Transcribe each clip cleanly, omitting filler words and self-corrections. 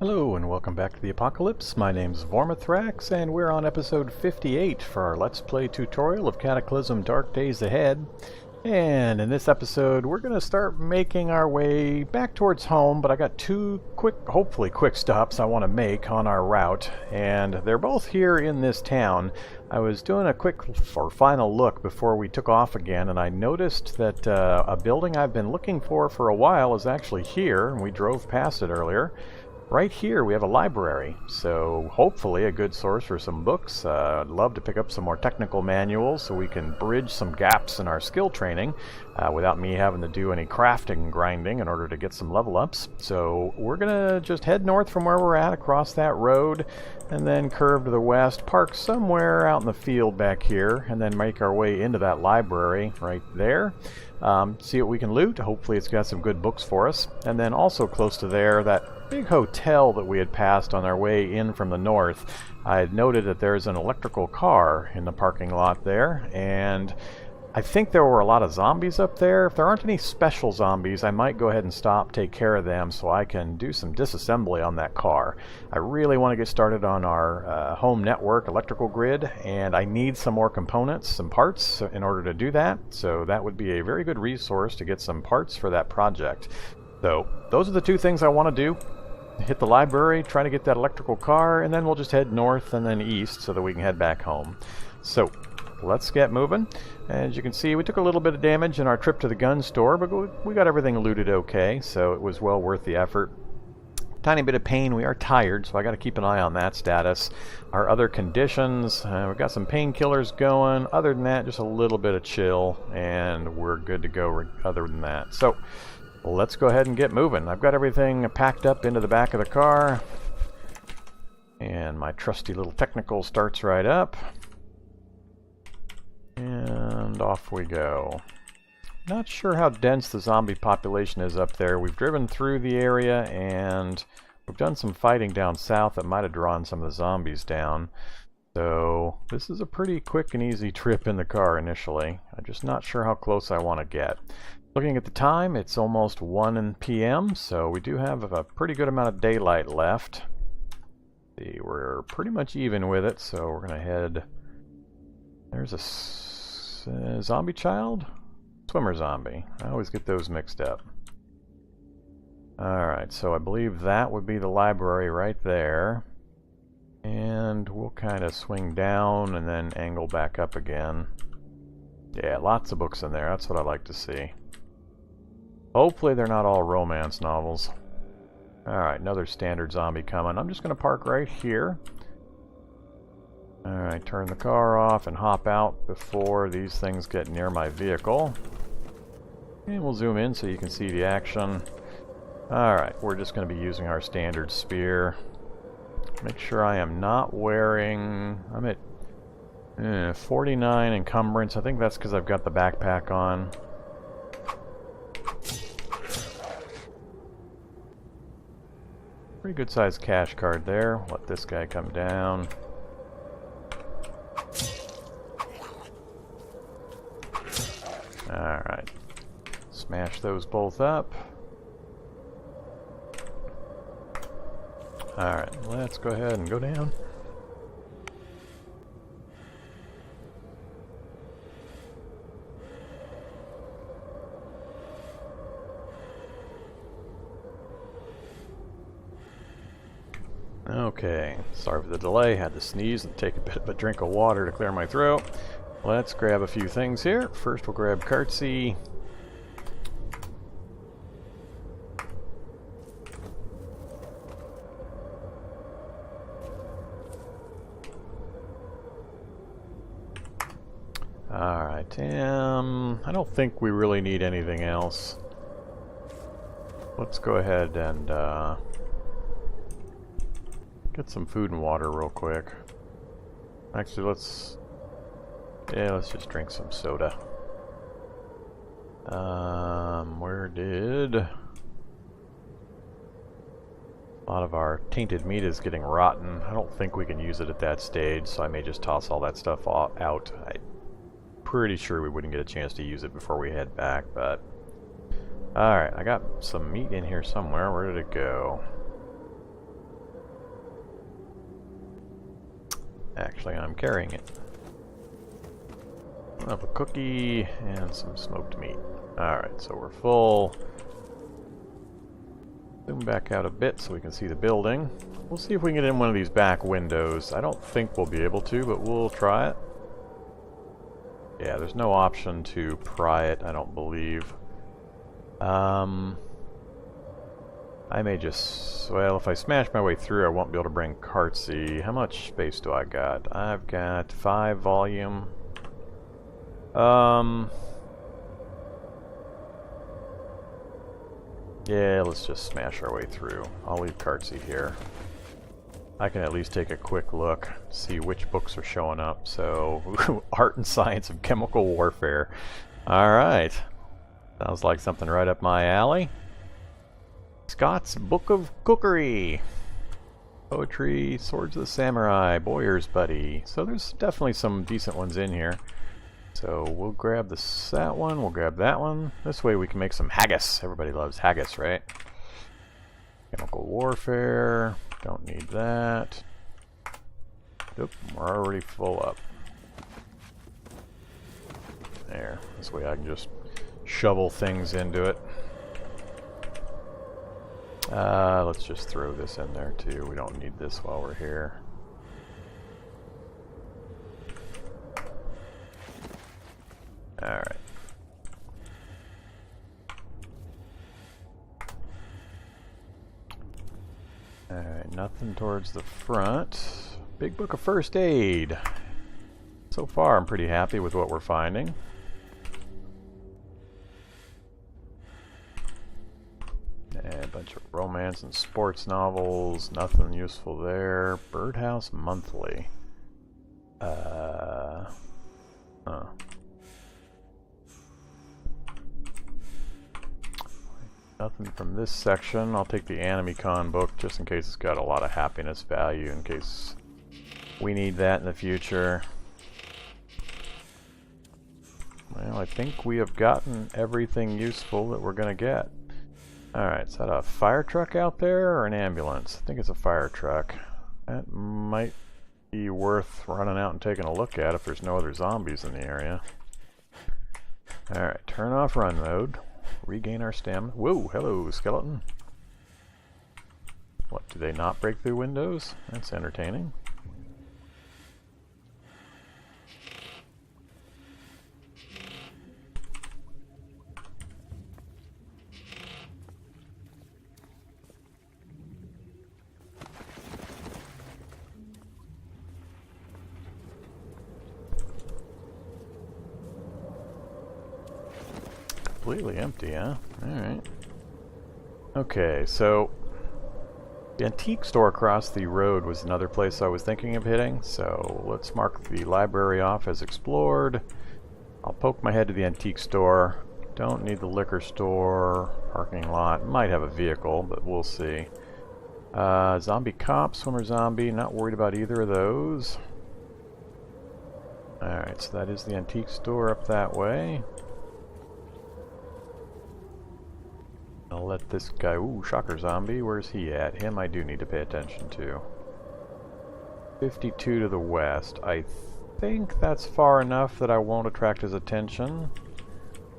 Hello and welcome back to the Apocalypse. My name's Vormithrax and we're on episode 58 for our Let's Play tutorial of Cataclysm Dark Days Ahead. And in this episode we're going to start making our way back towards home, but I got two hopefully quick stops I want to make on our route, and they're both here in this town. I was doing a quick or final look before we took off again, and I noticed that a building I've been looking for a while is actually here, and we drove past it earlier. Right here we have a library, so hopefully a good source for some books. I'd love to pick up some more technical manuals so we can bridge some gaps in our skill training without me having to do any crafting and grinding in order to get some level ups. So we're gonna just head north from where we're at, across that road, and then curve to the west, park somewhere out in the field back here, and then make our way into that library right there. See what we can loot. Hopefully it's got some good books for us. And then also close to there, that big hotel that we had passed on our way in from the north. I had noted that there's an electrical car in the parking lot there, and I think there were a lot of zombies up there. If there aren't any special zombies, I might go ahead and stop, take care of them so I can do some disassembly on that car. I really want to get started on our home network electrical grid, and I need some more components, some parts in order to do that. So that would be a very good resource to get some parts for that project. So those are the two things I want to do. Hit the library, try to get that electrical car, and then we'll just head north and then east so that we can head back home. So let's get moving. As you can see, we took a little bit of damage in our trip to the gun store, but we got everything looted okay, so it was well worth the effort. Tiny bit of pain. We are tired, so I got to keep an eye on that status. Our other conditions, we've got some painkillers going. Other than that, just a little bit of chill, and we're good to go other than that. So let's go ahead and get moving. I've got everything packed up into the back of the car, and my trusty little technical starts right up. And off we go. Not sure how dense the zombie population is up there. We've driven through the area and we've done some fighting down south that might have drawn some of the zombies down. So this is a pretty quick and easy trip in the car initially. I'm just not sure how close I want to get. Looking at the time, it's almost 1 p.m., so we do have a pretty good amount of daylight left. See, we're pretty much even with it, so we're going to head... There's a zombie child? Swimmer zombie. I always get those mixed up. Alright, so I believe that would be the library right there. And we'll kind of swing down and then angle back up again. Yeah, lots of books in there. That's what I like to see. Hopefully they're not all romance novels. Alright, another standard zombie coming. I'm just going to park right here. Alright, turn the car off and hop out before these things get near my vehicle. And we'll zoom in so you can see the action. Alright, we're just going to be using our standard spear. Make sure I am not wearing... I'm at 49 encumbrance. I think that's because I've got the backpack on. Pretty good sized cash card there. Let this guy come down. Alright. Smash those both up. Alright, let's go ahead and go down. Okay, sorry for the delay. Had to sneeze and take a bit of a drink of water to clear my throat. Let's grab a few things here. First we'll grab Cartsy. Alright, I don't think we really need anything else. Let's go ahead and get some food and water real quick. Actually, let's just drink some soda. Where did... A lot of our tainted meat is getting rotten. I don't think we can use it at that stage, so I may just toss all that stuff out. I'm pretty sure we wouldn't get a chance to use it before we head back, but... Alright, I got some meat in here somewhere. Where did it go? Actually, I'm carrying it. I'll have a cookie and some smoked meat. Alright, so we're full. Zoom back out a bit so we can see the building. We'll see if we can get in one of these back windows. I don't think we'll be able to, but we'll try it. Yeah, there's no option to pry it, I don't believe. I may just... Well, if I smash my way through, I won't be able to bring Cartsy. How much space do I got? I've got 5 volume. Yeah, let's just smash our way through. I'll leave Cartsy here. I can at least take a quick look, see which books are showing up. So, Art and Science of Chemical Warfare. Alright. Sounds like something right up my alley. Scott's Book of Cookery. Poetry, Swords of the Samurai, Boyer's Buddy. So there's definitely some decent ones in here. So we'll grab that one, we'll grab that one. This way we can make some haggis. Everybody loves haggis, right? Chemical Warfare. Don't need that. Nope, we're already full up. There. This way I can just shovel things into it. Let's just throw this in there too. We don't need this while we're here. Alright. Alright, nothing towards the front. Big Book of First Aid. So far I'm pretty happy with what we're finding. A bunch of romance and sports novels, nothing useful there. Birdhouse Monthly. Nothing from this section. I'll take the Animecon book just in case it's got a lot of happiness value, in case we need that in the future. Well, I think we have gotten everything useful that we're going to get. Alright, is that a fire truck out there or an ambulance? I think it's a fire truck. That might be worth running out and taking a look at if there's no other zombies in the area. Alright, turn off run mode. Regain our stamina. Whoa, hello, skeleton. What, do they not break through windows? That's entertaining. Completely empty, huh? Alright. Okay, so the antique store across the road was another place I was thinking of hitting, so let's mark the library off as explored. I'll poke my head to the antique store. Don't need the liquor store, parking lot. Might have a vehicle, but we'll see. Zombie cop, swimmer zombie, not worried about either of those. Alright, so that is the antique store up that way. I'll let this guy... Ooh, shocker zombie. Where's he at? Him I do need to pay attention to. 52 to the west. I think that's far enough that I won't attract his attention.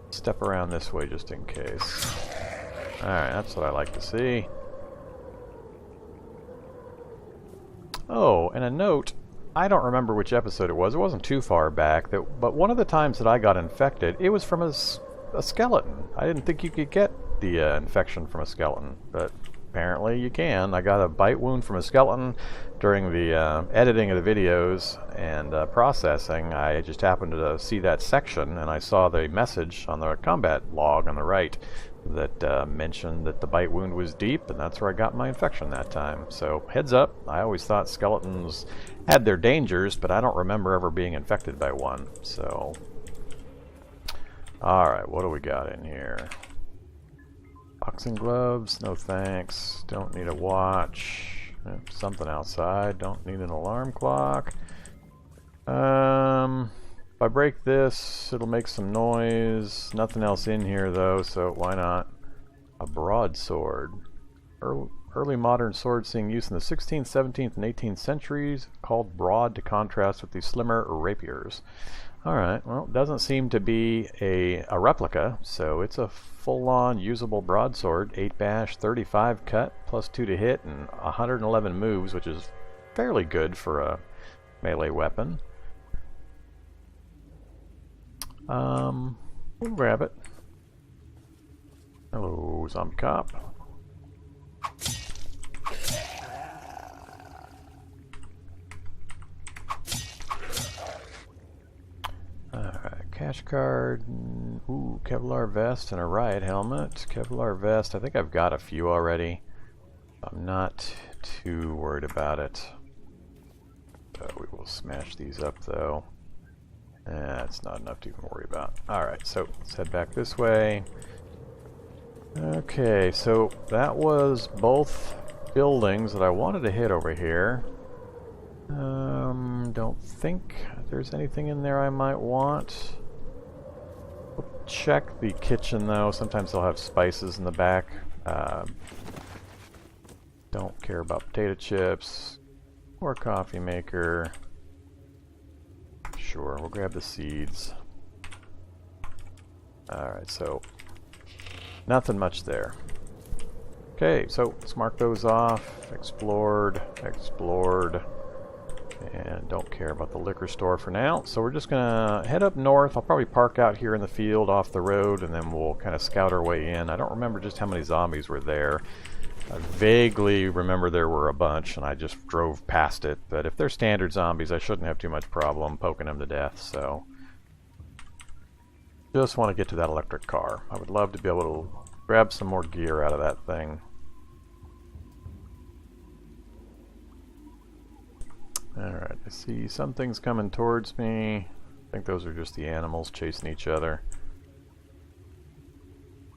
Step around this way just in case. Alright, that's what I like to see. Oh, and a note. I don't remember which episode it was. It wasn't too far back. But one of the times that I got infected, it was from a skeleton. I didn't think you could get the infection from a skeleton, but apparently you can. I got a bite wound from a skeleton during the editing of the videos and processing. I just happened to see that section, and I saw the message on the combat log on the right that mentioned that the bite wound was deep, and that's where I got my infection that time. So heads up, I always thought skeletons had their dangers, but I don't remember ever being infected by one. So alright, what do we got in here? Boxing gloves, no thanks. Don't need a watch. Something outside, don't need an alarm clock. If I break this, it'll make some noise. Nothing else in here though, so why not? A broadsword. early modern sword seeing use in the 16th, 17th, and 18th centuries, called broad to contrast with the slimmer rapiers. Alright, well, it doesn't seem to be a replica, so it's a full-on usable broadsword, 8 bash, 35 cut, plus 2 to hit, and 111 moves, which is fairly good for a melee weapon. We'll grab it. Hello, zombie cop. Alright, cash card. Ooh, Kevlar vest and a riot helmet. Kevlar vest, I think I've got a few already. I'm not too worried about it. We will smash these up though. That's not enough to even worry about. Alright, so let's head back this way. Okay, so that was both buildings that I wanted to hit over here. Don't think there's anything in there I might want. We'll check the kitchen though. Sometimes they'll have spices in the back. Don't care about potato chips or coffee maker. Sure, we'll grab the seeds. Alright, so nothing much there. Okay, so let's mark those off. Explored, explored, and don't care about the liquor store for now. So we're just gonna head up north. I'll probably park out here in the field off the road, and then we'll kind of scout our way in. I don't remember just how many zombies were there. I vaguely remember there were a bunch, and I just drove past it. But if they're standard zombies, I shouldn't have too much problem poking them to death, so just want to get to that electric car. I would love to be able to grab some more gear out of that thing. Alright, I see some things coming towards me. I think those are just the animals chasing each other.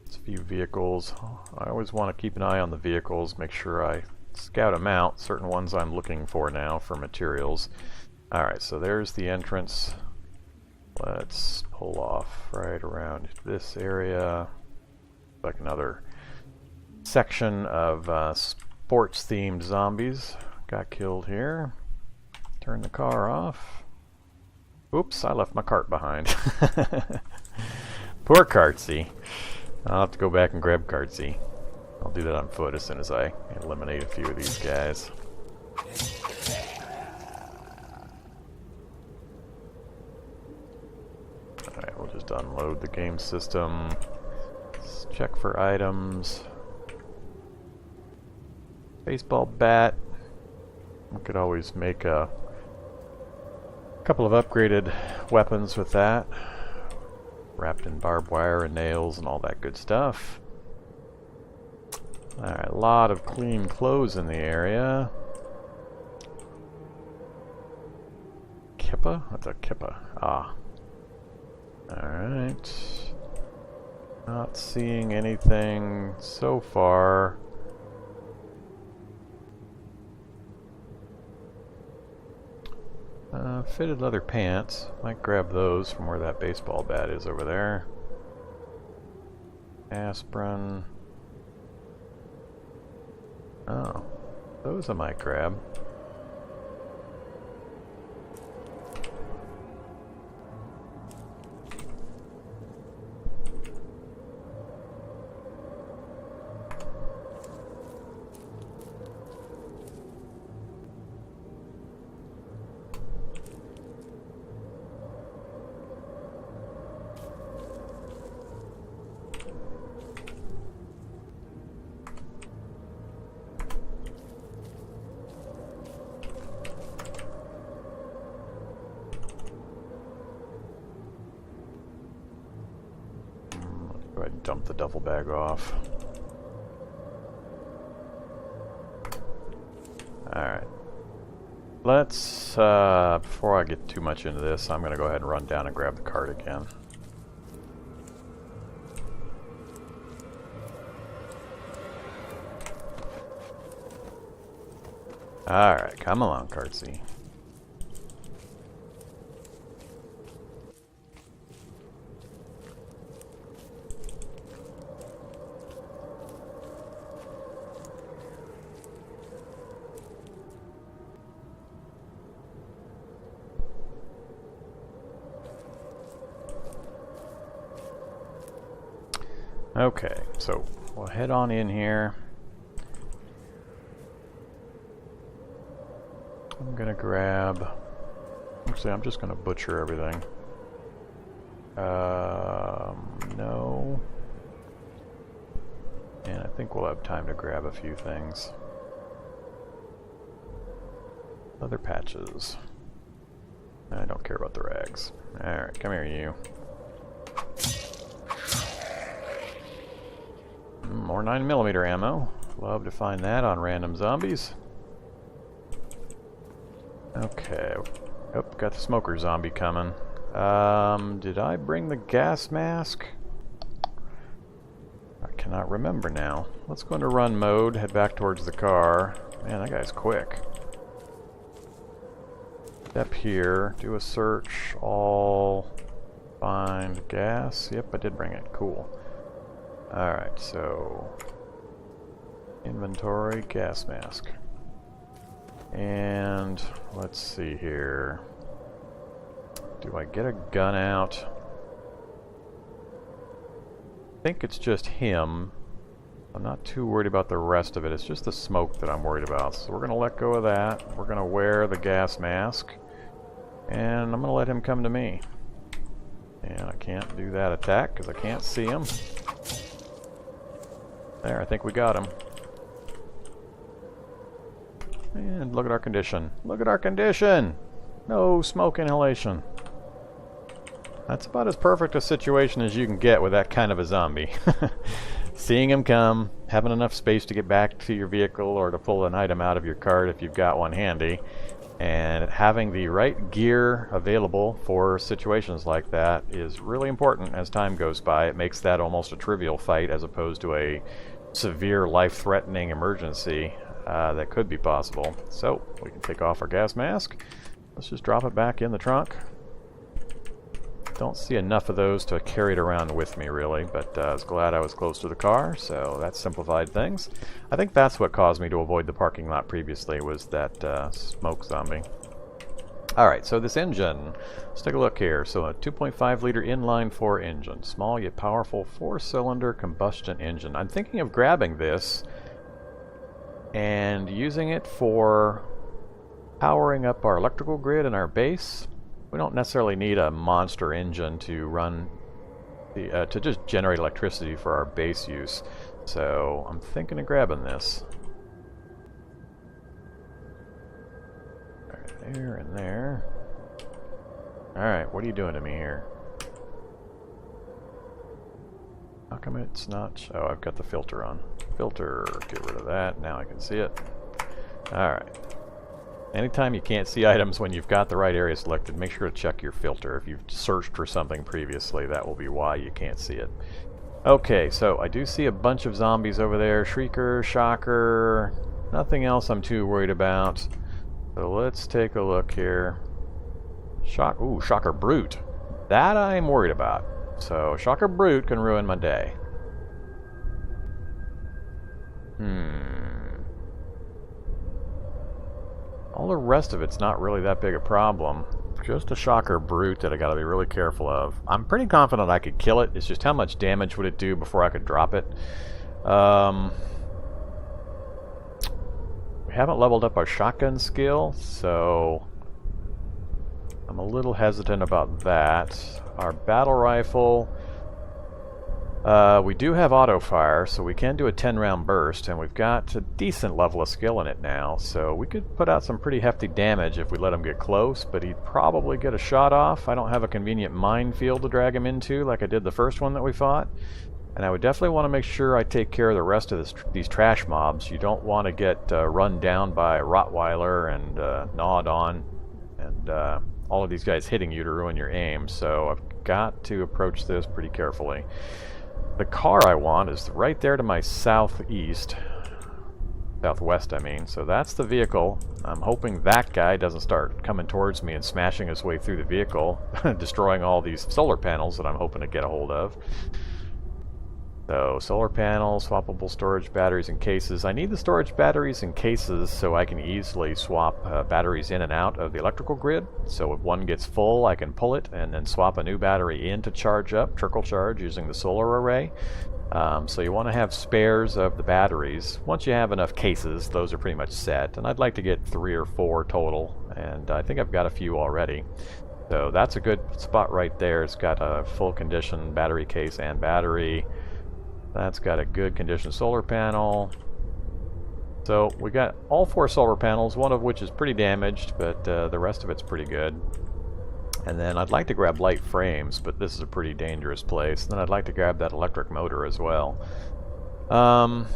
It's a few vehicles. I always want to keep an eye on the vehicles, make sure I scout them out. Certain ones I'm looking for now for materials. Alright, so there's the entrance. Let's pull off right around this area. Like another section of sports-themed zombies. Got killed here. Turn the car off. Oops, I left my cart behind. Poor Cartsy. I'll have to go back and grab Cartsy. I'll do that on foot as soon as I eliminate a few of these guys. Alright, we'll just unload the game system. Let's check for items. Baseball bat. We could always make a couple of upgraded weapons with that. Wrapped in barbed wire and nails and all that good stuff. Alright, a lot of clean clothes in the area. Kippa? What's a kippa? Ah. Alright. Not seeing anything so far. Fitted leather pants. Might grab those from where that baseball bat is over there. Aspirin. Oh, those I might grab. Go ahead and dump the duffel bag off. Alright. Let's, before I get too much into this, I'm going to go ahead and run down and grab the cart again. Alright, come along, Cartsy. Okay, so we'll head on in here. I'm gonna grab... Actually, I'm just gonna butcher everything. No. And I think we'll have time to grab a few things. Leather patches. I don't care about the rags. Alright, come here, you. More 9mm ammo. Love to find that on random zombies. Okay. Oh, got the smoker zombie coming. Did I bring the gas mask? I cannot remember now. Let's go into run mode, head back towards the car. Man, that guy's quick. Step here, do a search, all, find gas. Yep, I did bring it. Cool. Alright, so inventory, gas mask. And let's see here. Do I get a gun out? I think it's just him. I'm not too worried about the rest of it. It's just the smoke that I'm worried about. So we're going to let go of that. We're going to wear the gas mask. And I'm going to let him come to me. And I can't do that attack because I can't see him. There, I think we got him. And look at our condition. Look at our condition! No smoke inhalation. That's about as perfect a situation as you can get with that kind of a zombie. Seeing him come, having enough space to get back to your vehicle or to pull an item out of your cart if you've got one handy, and having the right gear available for situations like that is really important as time goes by. It makes that almost a trivial fight as opposed to a severe life-threatening emergency that could be possible. So, we can take off our gas mask. Let's just drop it back in the trunk. Don't see enough of those to carry it around with me, really, but I was glad I was close to the car, so that simplified things. I think that's what caused me to avoid the parking lot previously, was that smoke zombie. Alright, so this engine, let's take a look here. So a 2.5 liter inline 4 engine, small yet powerful 4-cylinder combustion engine. I'm thinking of grabbing this and using it for powering up our electrical grid in our base. We don't necessarily need a monster engine to run, to just generate electricity for our base use. So I'm thinking of grabbing this. Right there and there. Alright, what are you doing to me here? How come it's not... Oh, I've got the filter on. Filter, get rid of that. Now I can see it. Alright. Anytime you can't see items when you've got the right area selected, make sure to check your filter. If you've searched for something previously, that will be why you can't see it. Okay, so I do see a bunch of zombies over there. Shrieker, Shocker, nothing else I'm too worried about. So let's take a look here. Ooh, Shocker Brute. That I'm worried about. So Shocker Brute can ruin my day. All the rest of it's not really that big a problem. Just a Shocker Brute that I gotta be really careful of. I'm pretty confident I could kill it. It's just how much damage would it do before I could drop it. We haven't leveled up our shotgun skill, so I'm a little hesitant about that. Our battle rifle, we do have auto fire, so we can do a 10-round burst, and we've got a decent level of skill in it now, so we could put out some pretty hefty damage if we let him get close, but he'd probably get a shot off. I don't have a convenient minefield to drag him into like I did the first one that we fought, and I would definitely want to make sure I take care of the rest of these trash mobs. You don't want to get run down by a Rottweiler and gnawed on, and all of these guys hitting you to ruin your aim, so I've got to approach this pretty carefully. The car I want is right there to my southwest, I mean, so that's the vehicle. I'm hoping that guy doesn't start coming towards me and smashing his way through the vehicle, destroying all these solar panels that I'm hoping to get a hold of. So, solar panels, swappable storage batteries and cases. I need the storage batteries and cases so I can easily swap batteries in and out of the electrical grid. So if one gets full, I can pull it and then swap a new battery in to charge up, trickle charge using the solar array. So you want to have spares of the batteries. Once you have enough cases, those are pretty much set. And I'd like to get 3 or 4 total, and I think I've got a few already. So that's a good spot right there. It's got a full condition battery case and battery. That's got a good condition solar panel. So we got all 4 solar panels, one of which is pretty damaged, but the rest of it's pretty good. And then I'd like to grab light frames, but this is a pretty dangerous place. And then I'd like to grab that electric motor as well. I'm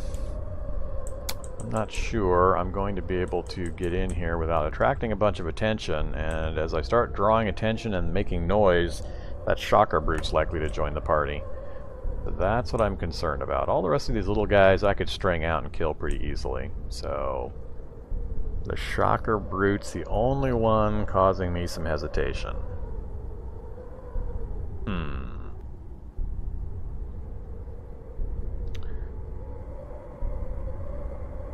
not sure I'm going to be able to get in here without attracting a bunch of attention. And as I start drawing attention and making noise, that shocker brute's likely to join the party. So that's what I'm concerned about. All the rest of these little guys I could string out and kill pretty easily. So the shocker brute's the only one causing me some hesitation.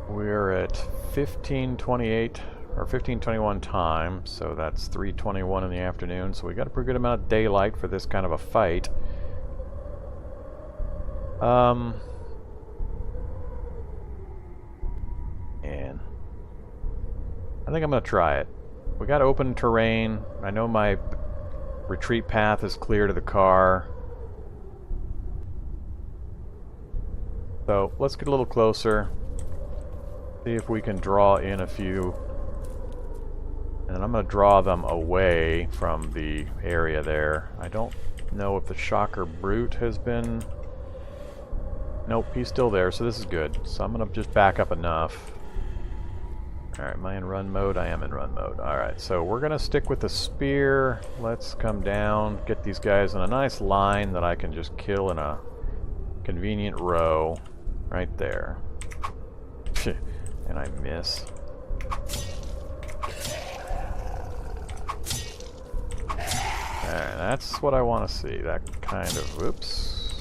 We're at 15:28 or 15:21 time, so that's 3:21 in the afternoon. So we got a pretty good amount of daylight for this kind of a fight. And I think I'm gonna try it. We got open terrain. I know my retreat path is clear to the car. So let's get a little closer. See if we can draw in a few. And I'm going to draw them away from the area there. I don't know if the shocker brute has been... Nope, he's still there, so this is good. So I'm going to just back up enough. Alright, am I in run mode? I am in run mode. Alright, so we're going to stick with the spear. Let's come down, get these guys in a nice line that I can just kill in a convenient row. Right there. And I miss. Alright, that's what I want to see. That kind of... Oops.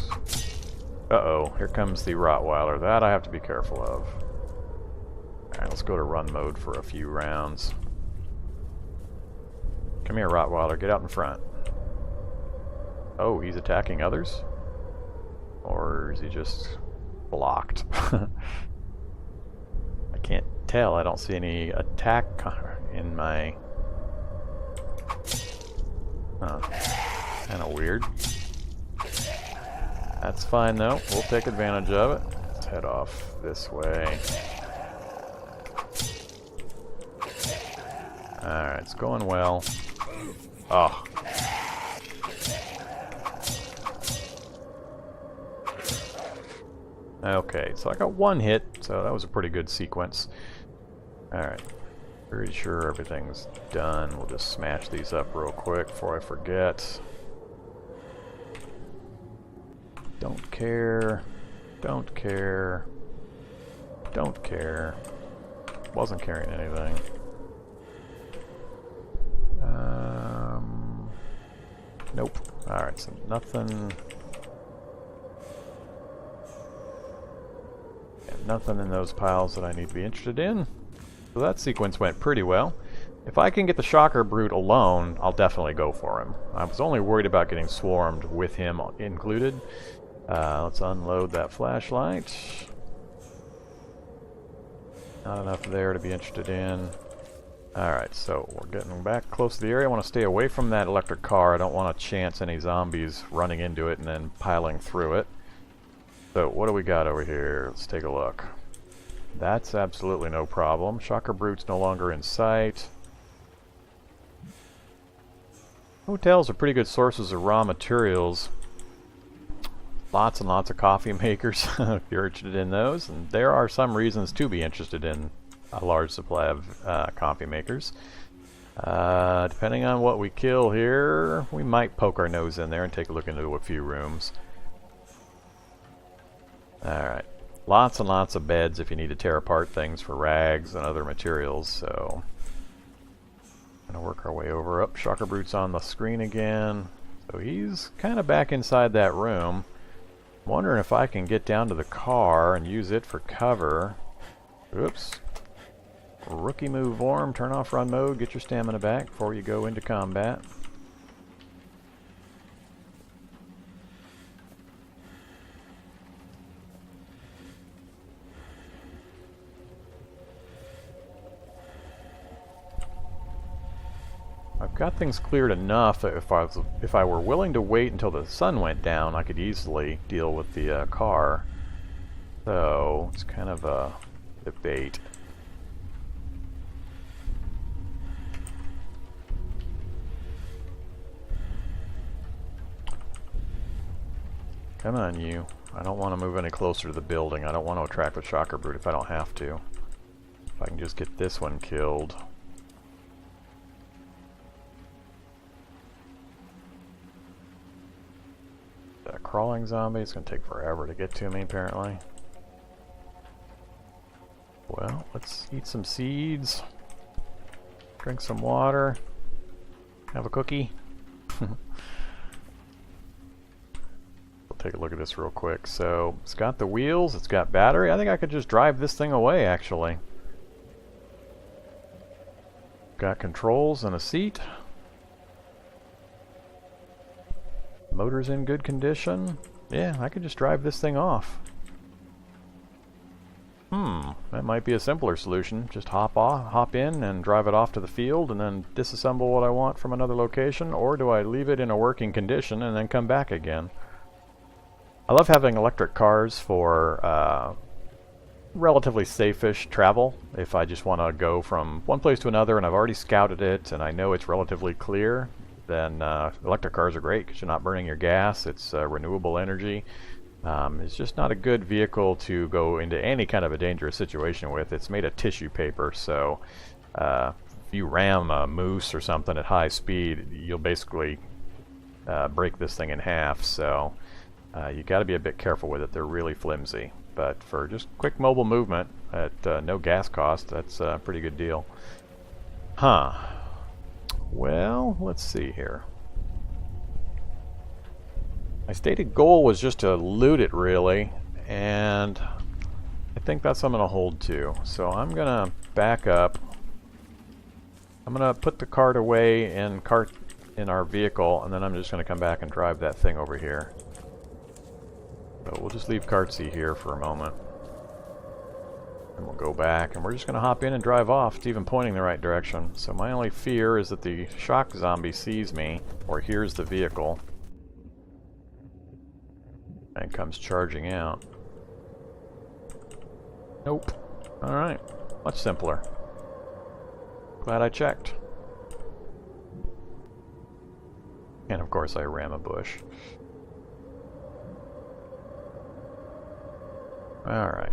Uh-oh, here comes the Rottweiler. That I have to be careful of. Alright, let's go to run mode for a few rounds. Come here, Rottweiler. Get out in front. Oh, he's attacking others? Or is he just blocked? I can't tell. I don't see any attack in my... Kind of weird. That's fine though. We'll take advantage of it. Let's head off this way. Alright, it's going well. Oh. Okay, so I got 1 hit, so that was a pretty good sequence. Alright, pretty sure everything's done. We'll just smash these up real quick before I forget. Don't care. Don't care. Don't care. Wasn't carrying anything. Nope. Alright, so nothing... Nothing in those piles that I need to be interested in. So that sequence went pretty well. If I can get the shocker brute alone, I'll definitely go for him. I was only worried about getting swarmed with him included. Let's unload that flashlight. Not enough there to be interested in. Alright, so we're getting back close to the area. I want to stay away from that electric car. I don't want to chance any zombies running into it and then piling through it. So what do we got over here? Let's take a look. That's absolutely no problem. Shocker brute's no longer in sight. Hotels are pretty good sources of raw materials. Lots and lots of coffee makers if you're interested in those. And there are some reasons to be interested in a large supply of coffee makers. Depending on what we kill here, we might poke our nose in there and take a look into a few rooms. Alright, lots and lots of beds if you need to tear apart things for rags and other materials, so... Gonna work our way over. Up, Shocker Brute's on the screen again. So he's kind of back inside that room. I'm wondering if I can get down to the car and use it for cover. Oops. Rookie move, Worm. Turn off run mode, get your stamina back before you go into combat. got things cleared enough that if I were willing to wait until the sun went down, I could easily deal with the car. So it's kind of a debate. Come on, you. I don't want to move any closer to the building. I don't want to attract the shocker brute if I don't have to. If I can just get this one killed. That crawling zombie, it's going to take forever to get to me, apparently. Well, let's eat some seeds. Drink some water. Have a cookie. Take a look at this real quick. So it's got the wheels, it's got battery. I think I could just drive this thing away, actually. Got controls and a seat. Motor's in good condition. Yeah, I could just drive this thing off. That might be a simpler solution. Just hop in and drive it off to the field and then disassemble what I want from another location, or do I leave it in a working condition and then come back again? I love having electric cars for relatively safe-ish travel. If I just want to go from one place to another and I've already scouted it and I know it's relatively clear, then electric cars are great because you're not burning your gas. It's renewable energy. It's just not a good vehicle to go into any kind of a dangerous situation with. It's made of tissue paper, so if you ram a moose or something at high speed, you'll basically break this thing in half. So you got to be a bit careful with it. They're really flimsy. But for just quick mobile movement at no gas cost, that's a pretty good deal. Huh. Well, let's see here. My stated goal was just to loot it, really, and I think that's what I'm going to hold to. So I'm going to back up. I'm going to put the cart away in our vehicle, and then I'm just going to come back and drive that thing over here. So we'll just leave Cartsy here for a moment. And we'll go back, and we're just going to hop in and drive off. It's even pointing the right direction. So my only fear is that the shock zombie sees me, or hears the vehicle, and comes charging out. Nope. Alright. Much simpler. Glad I checked. And of course I ram a bush. Alright.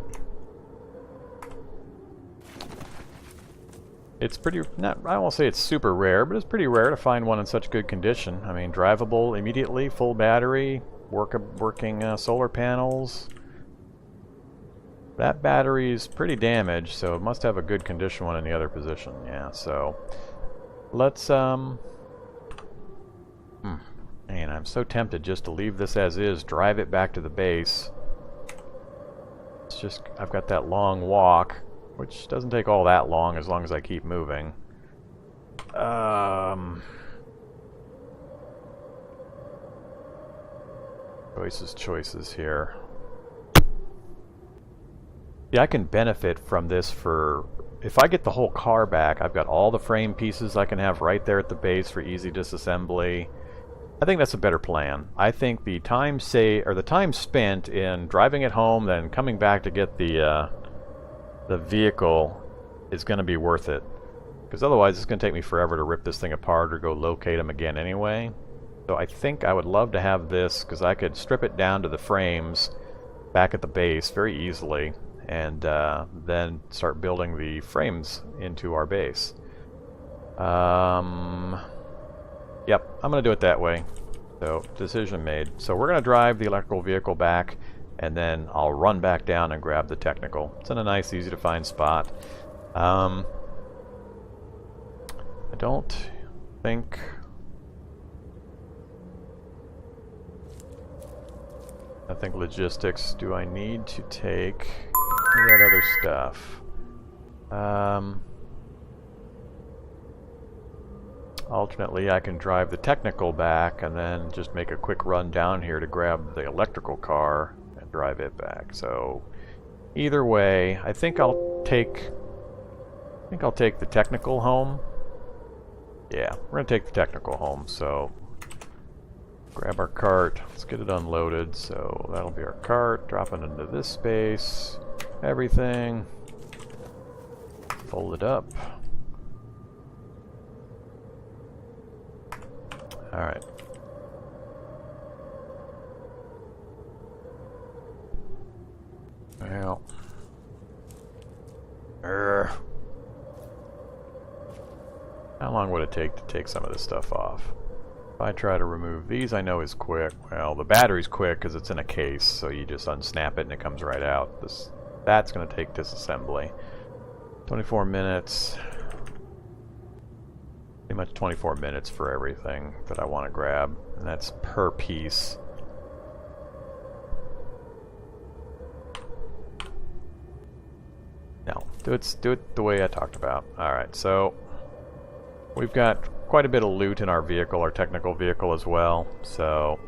It's pretty, I won't say it's super rare, but it's pretty rare to find one in such good condition. I mean, drivable immediately, full battery, working solar panels. That battery is pretty damaged, so it must have a good condition one in the other position. Yeah, so let's, man, I'm so tempted just to leave this as is, drive it back to the base. It's just, I've got that long walk, which doesn't take all that long as I keep moving. Choices here. Yeah, I can benefit from this for, if I get the whole car back, I've got all the frame pieces I can have right there at the base for easy disassembly. I think that's a better plan. I think the time spent in driving it home, then coming back to get the vehicle is going to be worth it. Because otherwise it's going to take me forever to rip this thing apart or go locate them again anyway. So I think I would love to have this, because I could strip it down to the frames back at the base very easily, and then start building the frames into our base. Yep, I'm going to do it that way. So, decision made. So we're going to drive the electrical vehicle back, and then I'll run back down and grab the technical. It's in a nice, easy to find spot. I don't think... logistics. Do I need to take any of that other stuff? Alternately, I can drive the technical back and then just make a quick run down here to grab the electrical car and drive it back. So either way, I think I'll take the technical home. Yeah, we're going to take the technical home, so grab our cart. Let's get it unloaded, so that'll be our cart. Drop it into this space. Everything. Fold it up. Alright. Well. How long would it take to take some of this stuff off? If I try to remove these, I know is quick. Well, the battery's quick because it's in a case, so you just unsnap it and it comes right out. That's going to take disassembly. 24 minutes. Pretty much 24 minutes for everything that I want to grab, and that's per piece. No, do it the way I talked about. Alright, so we've got quite a bit of loot in our vehicle, our technical vehicle as well. So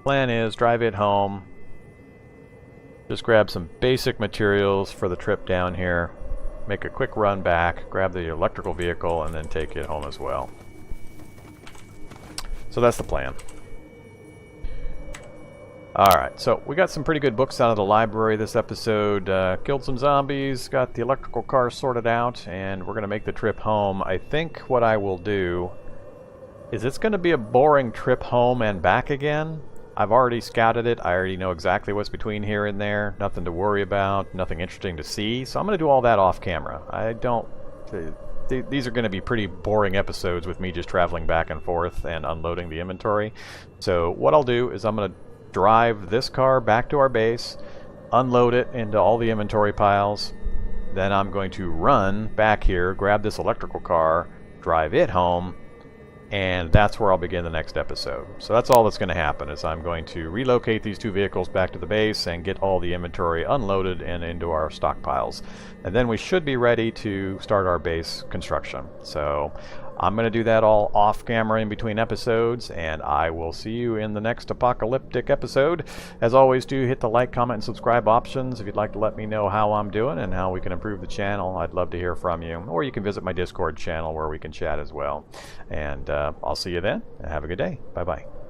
plan is drive it home, just grab some basic materials for the trip down here, make a quick run back, grab the electrical vehicle, and then take it home as well. So that's the plan. Alright, so we got some pretty good books out of the library this episode. Killed some zombies, got the electrical car sorted out, and we're going to make the trip home. I think what I will do is it's going to be a boring trip home and back again. I've already scouted it. I already know exactly what's between here and there. Nothing to worry about, nothing interesting to see. So I'm going to do all that off camera. I don't... These are going to be pretty boring episodes with me just traveling back and forth and unloading the inventory. So what I'll do is I'm going to drive this car back to our base, unload it into all the inventory piles, then I'm going to run back here, grab this electrical car, drive it home, and that's where I'll begin the next episode. So that's all that's going to happen, is I'm going to relocate these two vehicles back to the base and get all the inventory unloaded and into our stockpiles. And then we should be ready to start our base construction. So I'm going to do that all off camera in between episodes, and I will see you in the next apocalyptic episode. As always, do hit the like, comment, and subscribe options if you'd like to let me know how I'm doing and how we can improve the channel. I'd love to hear from you. Or you can visit my Discord channel where we can chat as well. And I'll see you then, and have a good day. Bye-bye.